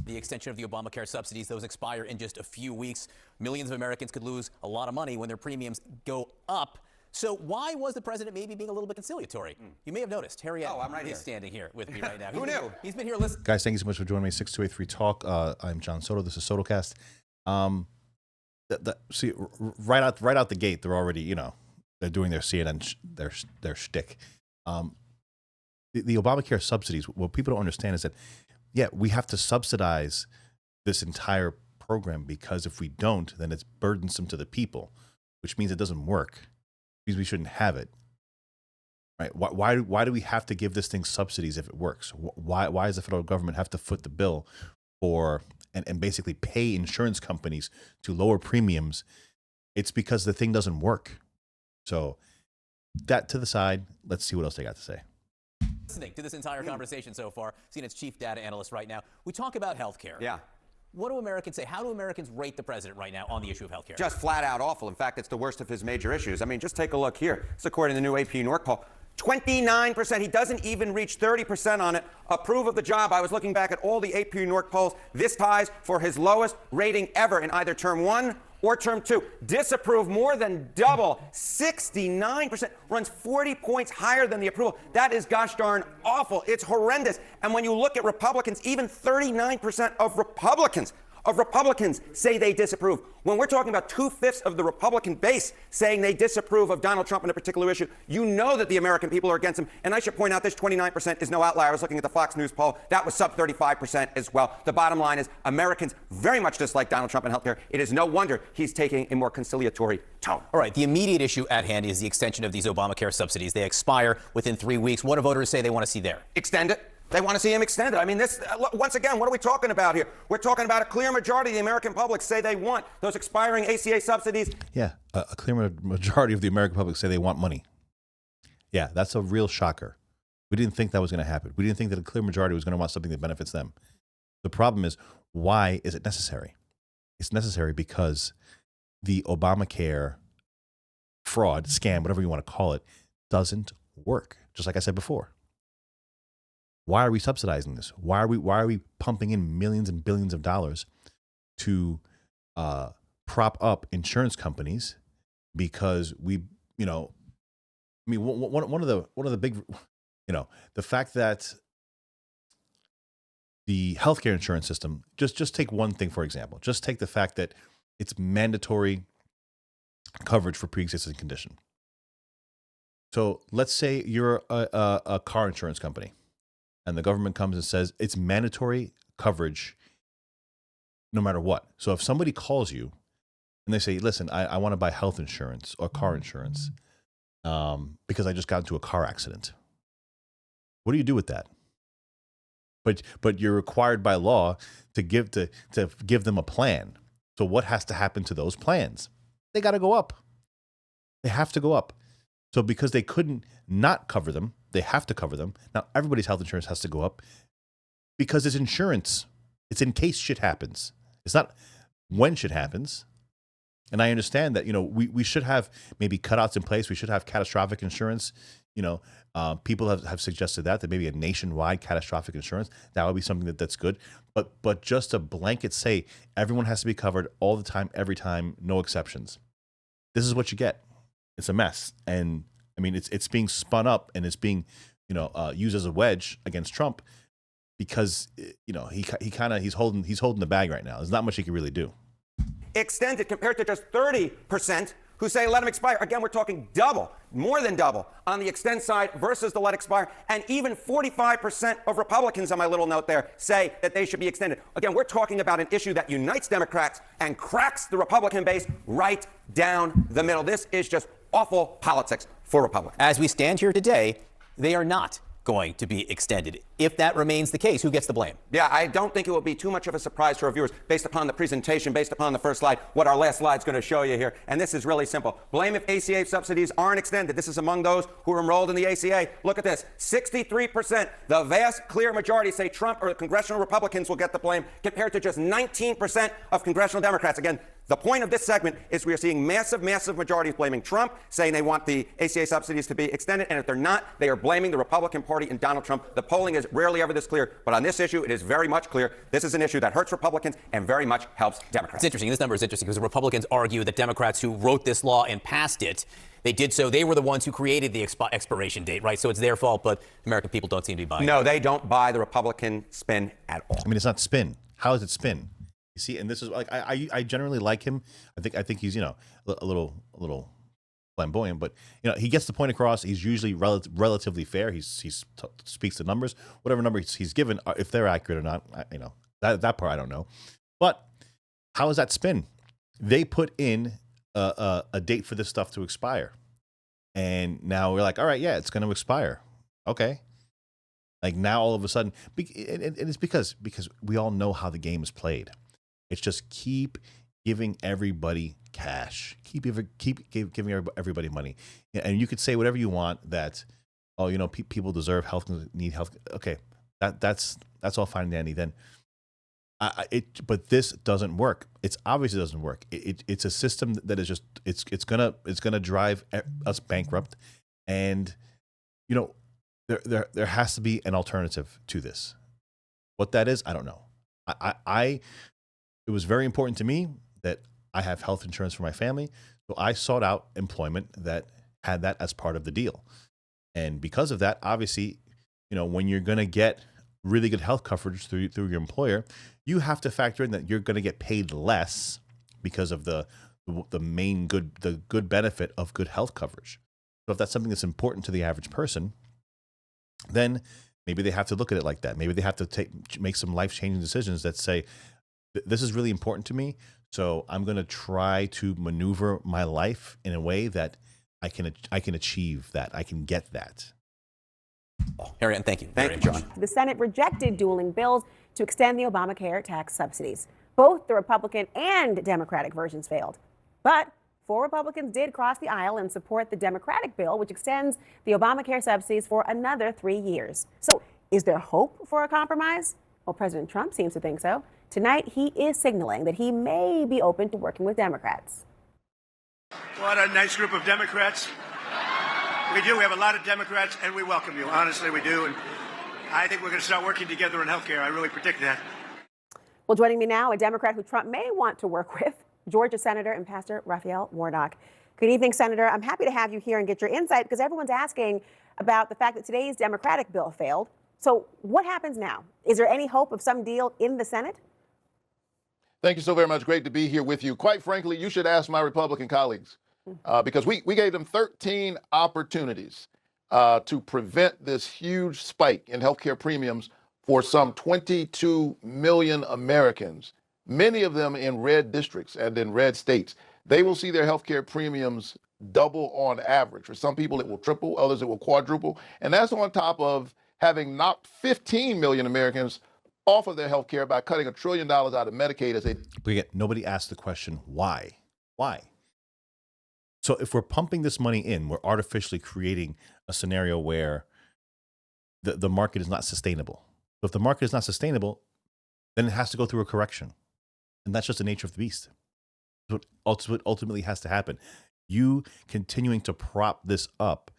The extension of the Obamacare subsidies, those expire in just a few weeks. Millions of Americans could lose a lot of money when their premiums go up. So why was the president maybe being a little bit conciliatory? You may have noticed Harry I'm right here. is standing here with me right now. Who knew? He's been here listening. Guys, thank you so much for joining me. 6283 Talk. I'm John Soto. This is SotoCast. See, right out the gate, they're already, they're doing their CNN, their shtick. The Obamacare subsidies, what people don't understand is that, we have to subsidize this entire program, because if we don't, then it's burdensome to the people, which means it doesn't work. It means we shouldn't have it. Right? Why do we have to give this thing subsidies if it works? Why does the federal government have to foot the bill for and basically pay insurance companies to lower premiums? It's because the thing doesn't work. So that to the side, let's see what else they got to say. Listening to this entire conversation so far, CNN's chief data analyst right now, we talk about healthcare. Yeah. What do Americans say? How do Americans rate the president right now on the issue of healthcare? Just flat out awful. In fact, it's the worst of his major issues. I mean, just take a look here. It's according to the new AP North poll. 29%. He doesn't even reach 30% on it. Approve of the job. I was looking back at all the AP North polls. This ties for his lowest rating ever in either term 1 or term 2. Disapprove more than double. 69%. Runs 40 points higher than the approval. That is gosh darn awful. It's horrendous. And when you look at Republicans, even 39% of Republicans say they disapprove. When we're talking about 2/5 of the Republican base saying they disapprove of Donald Trump on a particular issue, you know that the American people are against him. And I should point out this 29% is no outlier. I was looking at the Fox News poll. That was sub 35% as well. The bottom line is Americans very much dislike Donald Trump in healthcare. It is no wonder he's taking a more conciliatory tone. All right, the immediate issue at hand is the extension of these Obamacare subsidies. They expire within 3 weeks. What do voters say they want to see there? Extend it. They want to see him extended. I mean, this, once again, what are we talking about here? We're talking about a clear majority of the American public say they want those expiring ACA subsidies. Yeah, a clear majority of the American public say they want money. Yeah, that's a real shocker. We didn't think that was going to happen. We didn't think that a clear majority was going to want something that benefits them. The problem is, why is it necessary? It's necessary because the Obamacare fraud, scam, whatever you want to call it, doesn't work. Just like I said before. Why are we subsidizing this? Why are we pumping in millions and billions of dollars to prop up insurance companies? Because one of the big, the fact that the healthcare insurance system, just take one thing for example. Just take the fact that it's mandatory coverage for pre-existing condition. So let's say you're a car insurance company. And the government comes and says it's mandatory coverage no matter what. So if somebody calls you and they say, listen, I want to buy health insurance or car insurance because I just got into a car accident. What do you do with that? But you're required by law to give them a plan. So what has to happen to those plans? They got to go up. They have to go up. So because they couldn't not cover them, they have to cover them. Now, everybody's health insurance has to go up because it's insurance. It's in case shit happens. It's not when shit happens. And I understand that, we should have maybe cutouts in place. We should have catastrophic insurance. People have suggested that maybe a nationwide catastrophic insurance, that would be something that's good. But just a blanket say everyone has to be covered all the time, every time, no exceptions. This is what you get. It's a mess. And I mean, it's being spun up and it's being, used as a wedge against Trump because, he's holding the bag right now. There's not much he can really do. Extended compared to just 30% who say let him expire. Again, we're talking double, more than double on the extend side versus the let expire. And even 45% of Republicans on my little note there say that they should be extended. Again, we're talking about an issue that unites Democrats and cracks the Republican base right down the middle. This is just awful politics for Republicans. As we stand here today, they are not going to be extended. If that remains the case, who gets the blame? Yeah, I don't think it will be too much of a surprise to our viewers based upon the presentation, based upon the first slide, what our last slide is going to show you here. And this is really simple. Blame if ACA subsidies aren't extended. This is among those who are enrolled in the ACA. Look at this. 63%, the vast clear majority say Trump or congressional Republicans will get the blame compared to just 19% of congressional Democrats. Again, The point of this segment is we are seeing massive majorities blaming Trump, saying they want the ACA subsidies to be extended, and if they're not, they are blaming the Republican Party and Donald Trump. The polling is rarely ever this clear, but on this issue, it is very much clear. This is an issue that hurts Republicans and very much helps Democrats. It's interesting. This number is interesting because the Republicans argue that Democrats who wrote this law and passed it, they did so. They were the ones who created the expiration date, right? So it's their fault, but American people don't seem to be buying it. No, they don't buy the Republican spin at all. I mean, it's not spin. How is it spin? You see, and this is like I generally like him. I think he's a little flamboyant, but he gets the point across. He's usually relatively fair. He speaks the numbers, whatever number he's given, if they're accurate or not. That part I don't know. But how is that spin? They put in a date for this stuff to expire, and now we're like, all right, yeah, it's going to expire. Okay. Like now, all of a sudden, and it's because we all know how the game is played. It's just keep giving everybody cash, keep giving everybody money, and you could say whatever you want that, people deserve health, need health. Okay, that's all fine and dandy. Then, but this doesn't work. It's obviously doesn't work. It's a system that is just it's gonna drive us bankrupt, and there has to be an alternative to this. What that is, I don't know. It was very important to me that I have health insurance for my family, so I sought out employment that had that as part of the deal. And because of that, obviously, when you're going to get really good health coverage through your employer, you have to factor in that you're going to get paid less because of the good benefit of good health coverage. So if that's something that's important to the average person, then maybe they have to look at it like that. Maybe they have to make some life-changing decisions that say, this is really important to me, so I'm going to try to maneuver my life in a way that I can achieve that. I can get that. Harriet, thank you. Thank you, John. The Senate rejected dueling bills to extend the Obamacare tax subsidies. Both the Republican and Democratic versions failed. But 4 Republicans did cross the aisle and support the Democratic bill, which extends the Obamacare subsidies for another 3 years. So is there hope for a compromise? Well, President Trump seems to think so. Tonight, he is signaling that he may be open to working with Democrats. What a nice group of Democrats. We do. We have a lot of Democrats, and we welcome you. Honestly, we do. And I think we're going to start working together on health care. I really predict that. Well, joining me now, a Democrat who Trump may want to work with, Georgia Senator and Pastor Raphael Warnock. Good evening, Senator. I'm happy to have you here and get your insight because everyone's asking about the fact that today's Democratic bill failed. So what happens now? Is there any hope of some deal in the Senate? Thank you so very much. Great to be here with you. Quite frankly, you should ask my Republican colleagues because we gave them 13 opportunities to prevent this huge spike in healthcare premiums for some 22 million Americans, many of them in red districts and in red states. They will see their healthcare premiums double on average. For some people, it will triple, others it will quadruple. And that's on top of having knocked 15 million Americans off of their health care by cutting $1 trillion out of Medicaid as they. But again, nobody asked the question, why? Why? So if we're pumping this money in, we're artificially creating a scenario where the market is not sustainable. So if the market is not sustainable, then it has to go through a correction. And that's just the nature of the beast. What ultimately has to happen. You continuing to prop this up,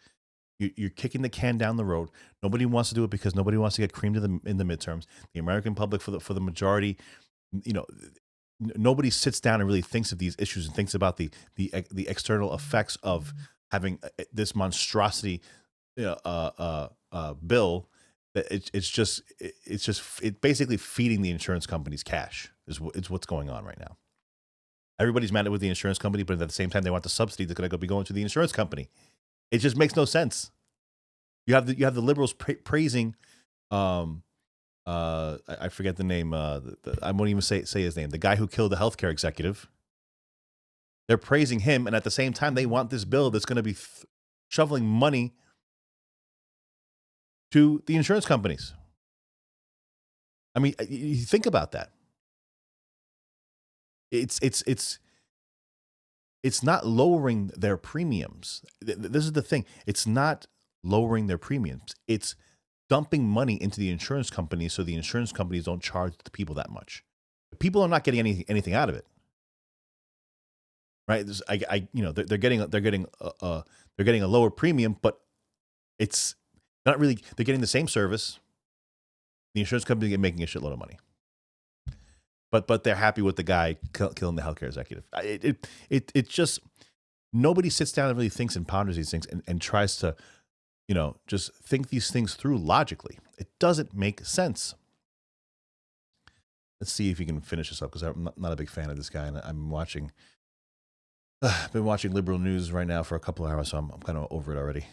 you're kicking the can down the road. Nobody wants to do it because nobody wants to get creamed in the midterms. The American public, for the majority, nobody sits down and really thinks of these issues and thinks about the external effects of having this monstrosity bill. It's basically feeding the insurance companies cash is what's going on right now. Everybody's mad with the insurance company, but at the same time, they want the subsidy that's going to be going to the insurance company. It just makes no sense. You have the liberals praising, I forget the name. I won't even say his name. The guy who killed the healthcare executive. They're praising him, and at the same time, they want this bill that's going to be shoveling money to the insurance companies. I mean, you think about that. It's not lowering their premiums. This is the thing. It's not lowering their premiums. It's dumping money into the insurance companies so the insurance companies don't charge the people that much. The people are not getting anything out of it. right? They're getting a lower premium, but it's not really. They're getting the same service. The insurance company is making a shitload of money, but they're happy with the guy killing the healthcare executive. It just nobody sits down and really thinks and ponders these things and tries to, just think these things through logically. It doesn't make sense. Let's see if you can finish this up, because I'm not a big fan of this guy, and I've been watching liberal news right now for a couple of hours, so I'm kind of over it already.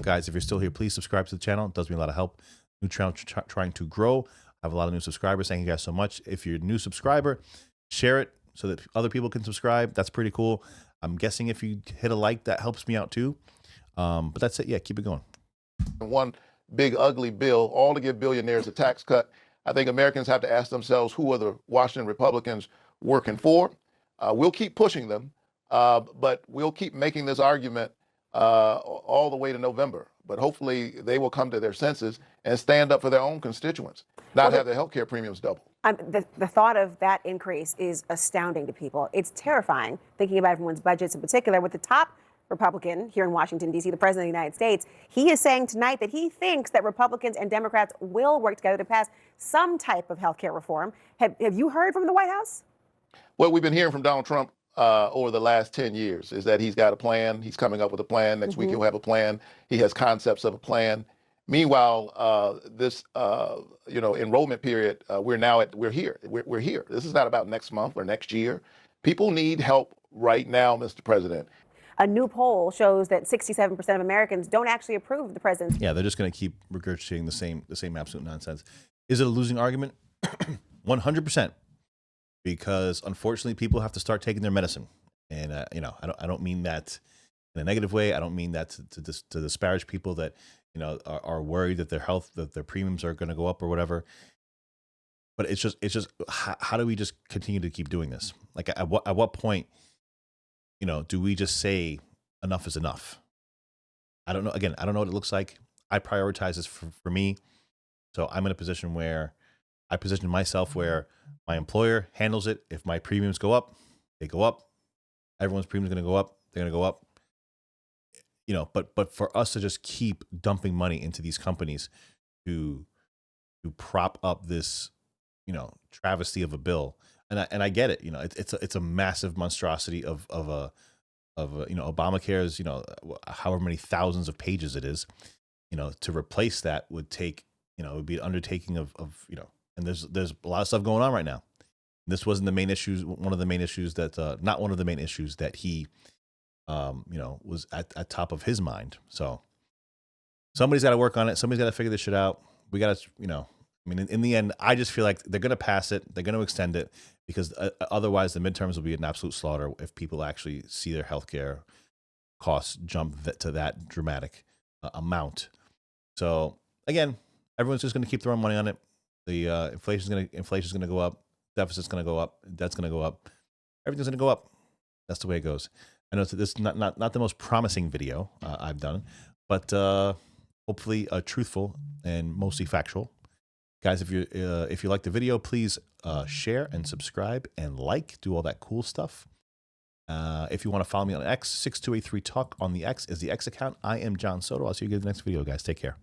Guys, if you're still here, please subscribe to the channel. It does me a lot of help. New channel trying to grow. I have a lot of new subscribers. Thank you guys so much. If you're a new subscriber, share it so that other people can subscribe. That's pretty cool. I'm guessing if you hit a like, that helps me out too. But that's it. Yeah, keep it going. One big ugly bill, all to give billionaires a tax cut. I think Americans have to ask themselves, who are the Washington Republicans working for? We'll keep pushing them, but we'll keep making this argument all the way to November. But hopefully they will come to their senses and stand up for their own constituents, not have their health care premiums double. The thought of that increase is astounding to people. It's terrifying, thinking about everyone's budgets in particular. With the top Republican here in Washington, D.C., the President of the United States, he is saying tonight that he thinks that Republicans and Democrats will work together to pass some type of health care reform. Have you heard from the White House? What we've been hearing from Donald Trump over the last 10 years is that he's got a plan. He's coming up with a plan. Next week he'll have a plan. He has concepts of a plan. Meanwhile, this enrollment period, we're here. We're here. This is not about next month or next year. People need help right now, Mr. President. A new poll shows that 67% of Americans don't actually approve of the president's. Yeah, they're just going to keep regurgitating the same absolute nonsense. Is it a losing argument? 100%. Because unfortunately, people have to start taking their medicine, and I don't mean that in a negative way. I don't mean that to disparage people that are worried that their premiums are going to go up or whatever. But it's just how do we just continue to keep doing this? Like at what point, do we just say enough is enough? I don't know. Again, I don't know what it looks like. I prioritize this for me, so I'm in a position where I position myself where my employer handles it. If my premiums go up, they go up. Everyone's premiums are going to go up. They're going to go up. But for us to just keep dumping money into these companies to prop up this, travesty of a bill, and I get it. It's a massive monstrosity of Obamacare's, however many thousands of pages it is, to replace that would take, it would be an undertaking of and there's a lot of stuff going on right now. This wasn't the main issues. One of the main issues that, not one of the main issues that he, was at top of his mind. So somebody's got to work on it. Somebody's got to figure this shit out. We got to, in the end, I just feel like they're going to pass it. They're going to extend it because otherwise the midterms will be an absolute slaughter if people actually see their healthcare costs jump to that dramatic amount. So again, everyone's just going to keep throwing money on it. The inflation's going to go up. Deficit's going to go up. Debt's going to go up. Everything's going to go up. That's the way it goes. I know this is not the most promising video I've done, but hopefully truthful and mostly factual. Guys, if you like the video, please share and subscribe and do all that cool stuff. If you want to follow me on X, 6283 Talk on the X is the X account. I am John Soto. I'll see you guys in the next video, guys. Take care.